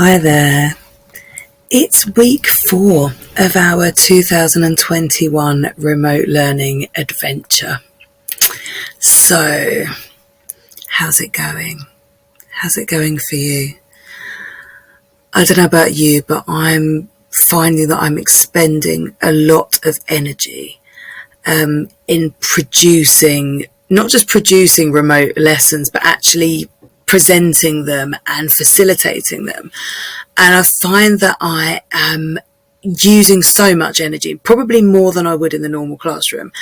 Hi there. It's week 4 of our 2021 remote learning adventure. So, how's it going? How's it going for you? I don't know about you, but I'm finding that I'm expending a lot of energy in producing, not just producing remote lessons, but actually presenting them and facilitating them. And I find that I am using so much energy, probably more than I would in the normal classroom.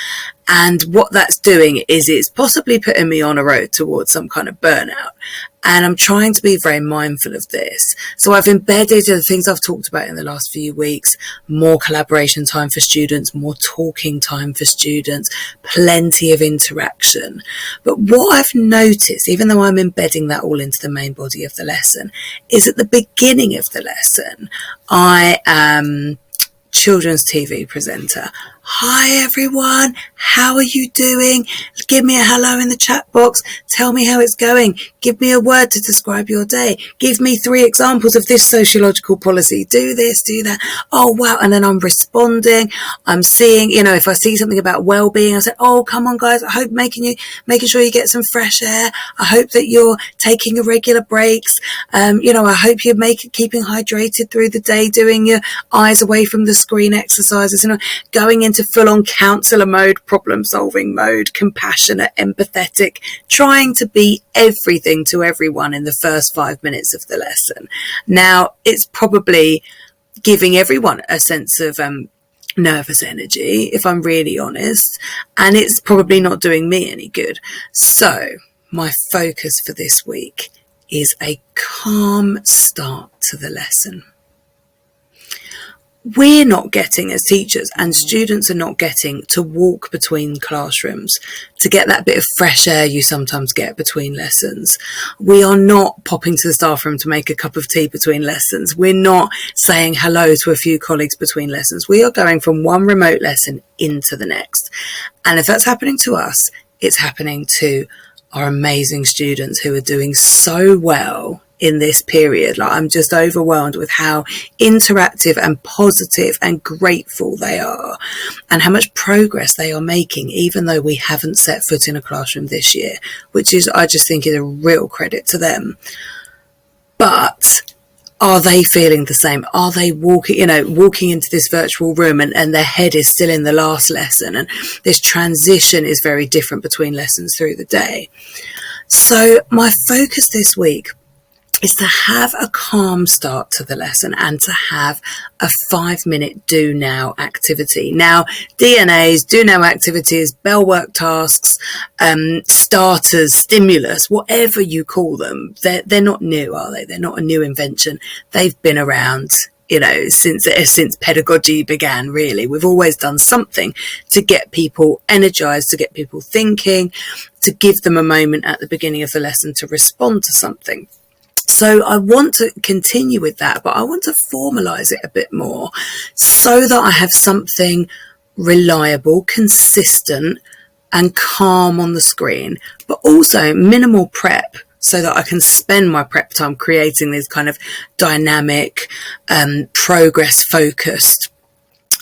And what that's doing is it's possibly putting me on a road towards some kind of burnout. And I'm trying to be very mindful of this. So I've embedded the things I've talked about in the last few weeks: more collaboration time for students, more talking time for students, plenty of interaction. But what I've noticed, even though I'm embedding that all into the main body of the lesson, is at the beginning of the lesson, I am children's TV presenter. Hi everyone, how are you doing? Give me a hello in the chat box. Tell me how it's going. Give me a word to describe your day. Give me 3 examples of this sociological policy. Do this, do that. Oh wow. And then I'm responding. I'm seeing, if I see something about well-being, I say, oh, come on guys, I hope making sure you get some fresh air. I hope that you're taking irregular breaks. I hope you're keeping hydrated through the day, doing your eyes away from the screen exercises, going into full-on counselor mode, problem-solving mode, compassionate, empathetic, trying to be everything to everyone in the first 5 minutes of the lesson. Now, it's probably giving everyone a sense of nervous energy, if I'm really honest, and it's probably not doing me any good. So, my focus for this week is a calm start to the lesson. We're not getting, as teachers, and students are not getting to walk between classrooms, to get that bit of fresh air you sometimes get between lessons. We are not popping to the staff room to make a cup of tea between lessons. We're not saying hello to a few colleagues between lessons. We are going from one remote lesson into the next. And if that's happening to us, it's happening to our amazing students who are doing so well in this period. I'm just overwhelmed with how interactive and positive and grateful they are, and how much progress they are making, even though we haven't set foot in a classroom this year, which is, I just think, is a real credit to them. But are they feeling the same? Are they walking into this virtual room and their head is still in the last lesson, and this transition is very different between lessons through the day? So my focus this week is to have a calm start to the lesson and to have a 5-minute do now activity. Now, DNAs, do now activities, bell work tasks, starters, stimulus, whatever you call them, they're not new, are they? They're not a new invention. They've been around, since pedagogy began, really. We've always done something to get people energized, to get people thinking, to give them a moment at the beginning of the lesson to respond to something. So I want to continue with that, but I want to formalize it a bit more so that I have something reliable, consistent, and calm on the screen, but also minimal prep, so that I can spend my prep time creating these kind of dynamic, progress-focused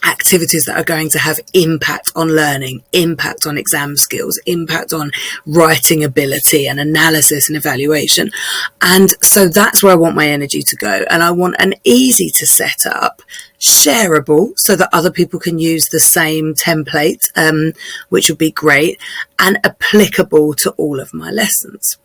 activities that are going to have impact on learning, impact on exam skills, impact on writing ability and analysis and evaluation. And so that's where I want my energy to go. And I want an easy to set up, shareable, so that other people can use the same template, which would be great, and applicable to all of my lessons.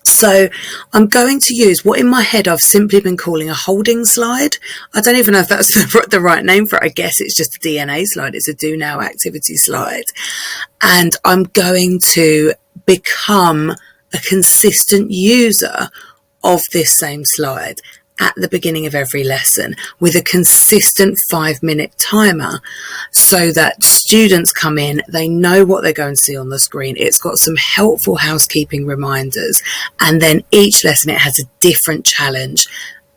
So I'm going to use what in my head I've simply been calling a holding slide. I don't even know if that's the right name for it. I guess it's just a DNA slide. It's a do now activity slide. And I'm going to become a consistent user of this same slide at the beginning of every lesson with a consistent 5-minute timer, so that students come in, they know what they're going to see on the screen. It's got some helpful housekeeping reminders, and then each lesson it has a different challenge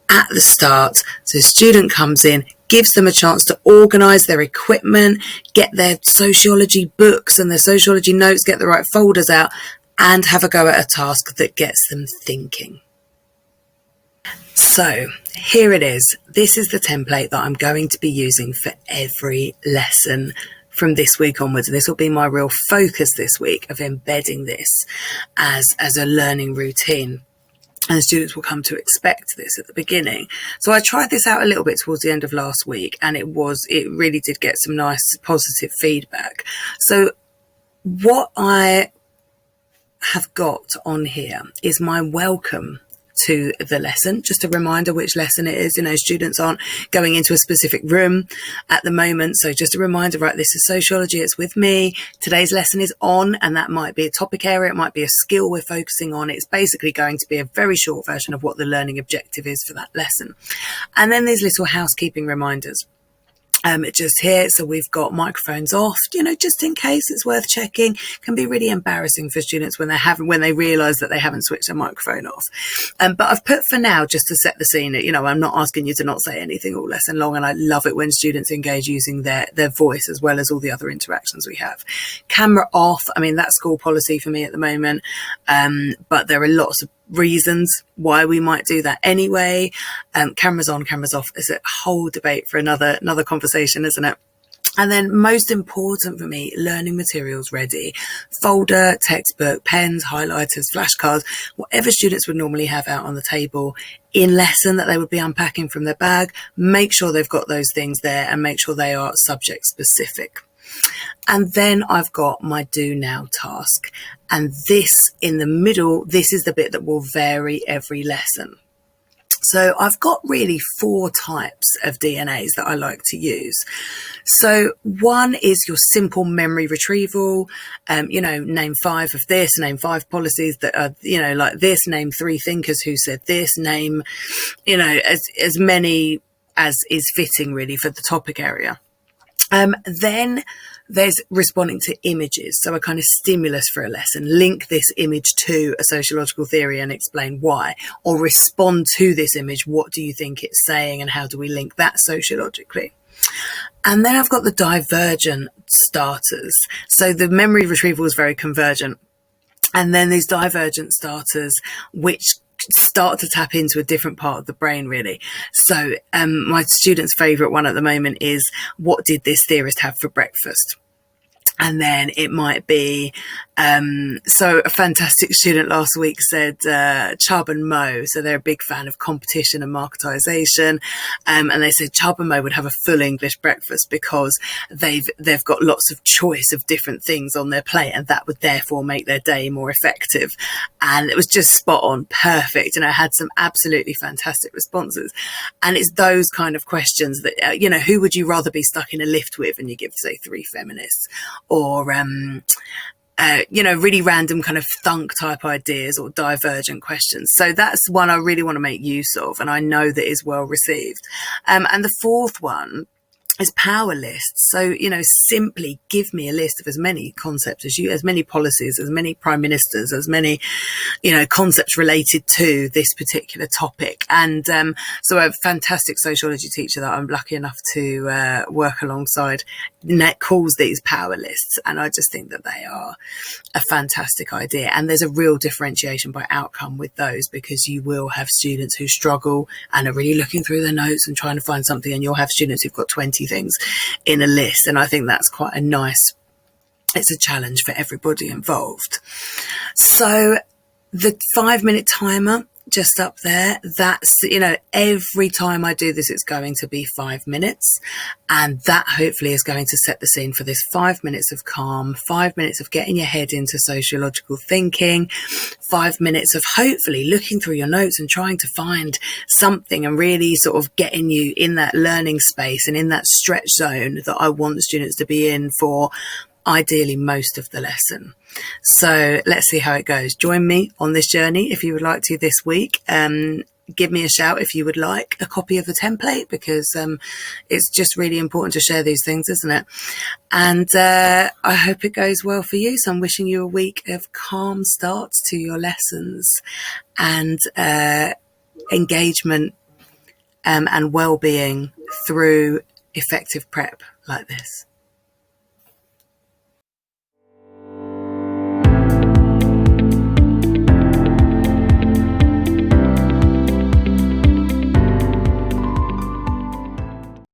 at the start. So the student comes in, gives them a chance to organise their equipment, get their sociology books and their sociology notes, get the right folders out, and have a go at a task that gets them thinking. So here it is. This is the template that I'm going to be using for every lesson from this week onwards. And this will be my real focus this week of embedding this as a learning routine. And students will come to expect this at the beginning. So I tried this out a little bit towards the end of last week, and it really did get some nice positive feedback. So what I have got on here is my welcome to the lesson, just a reminder which lesson it is. Students aren't going into a specific room at the moment, so just a reminder, right, this is sociology, it's with me, today's lesson is on, and that might be a topic area, it might be a skill we're focusing on. It's basically going to be a very short version of what the learning objective is for that lesson. And then these little housekeeping reminders just here. So we've got microphones off, just in case. It's worth checking. Can be really embarrassing for students when they realise that they haven't switched their microphone off. But I've put for now, just to set the scene, I'm not asking you to not say anything all lesson long, and I love it when students engage using their voice as well as all the other interactions we have. Camera off. I mean, that's school policy for me at the moment, but there are lots of reasons why we might do that anyway. Cameras on, cameras off is a whole debate for another conversation, isn't it? And then most important for me, learning materials ready. Folder, textbook, pens, highlighters, flashcards, whatever students would normally have out on the table in lesson that they would be unpacking from their bag. Make sure they've got those things there and make sure they are subject specific. And then I've got my do now task. And this in the middle, this is the bit that will vary every lesson. So I've got really 4 types of DNAs that I like to use. So one is your simple memory retrieval, name 5 of this, name 5 policies that are, like this, name 3 thinkers who said this, name, as many as is fitting really for the topic area. Then there's responding to images. So a kind of stimulus for a lesson. Link this image to a sociological theory and explain why. Or respond to this image. What do you think it's saying and how do we link that sociologically? And then I've got the divergent starters. So the memory retrieval is very convergent. And then these divergent starters, which start to tap into a different part of the brain, really. So my student's favourite one at the moment is, what did this theorist have for breakfast? And then it might be, so a fantastic student last week said Chubb and Mo. So they're a big fan of competition and marketisation. And they said Chubb and Mo would have a full English breakfast because they've got lots of choice of different things on their plate, and that would therefore make their day more effective. And it was just spot on, perfect. And I had some absolutely fantastic responses. And it's those kind of questions that, who would you rather be stuck in a lift with? And you give, say, 3 feminists. Or, really random kind of thunk type ideas or divergent questions. So that's one I really want to make use of, and I know that is well received. And the 4th one is power lists. So, simply give me a list of as many concepts as many policies, as many prime ministers, as many, concepts related to this particular topic. And so a fantastic sociology teacher that I'm lucky enough to work alongside calls these power lists. And I just think that they are a fantastic idea. And there's a real differentiation by outcome with those, because you will have students who struggle and are really looking through their notes and trying to find something, and you'll have students who've got 20 things in a list. And I think that's quite it's a challenge for everybody involved. So the 5-minute timer just up there, that's, every time I do this, it's going to be 5 minutes. And that hopefully is going to set the scene for this 5 minutes of calm, 5 minutes of getting your head into sociological thinking, 5 minutes of hopefully looking through your notes and trying to find something and really sort of getting you in that learning space and in that stretch zone that I want the students to be in for ideally most of the lesson. So let's see how it goes. Join me on this journey if you would like to this week. Give me a shout if you would like a copy of the template, because it's just really important to share these things, isn't it? And I hope it goes well for you. So I'm wishing you a week of calm starts to your lessons and engagement and well-being through effective prep like this.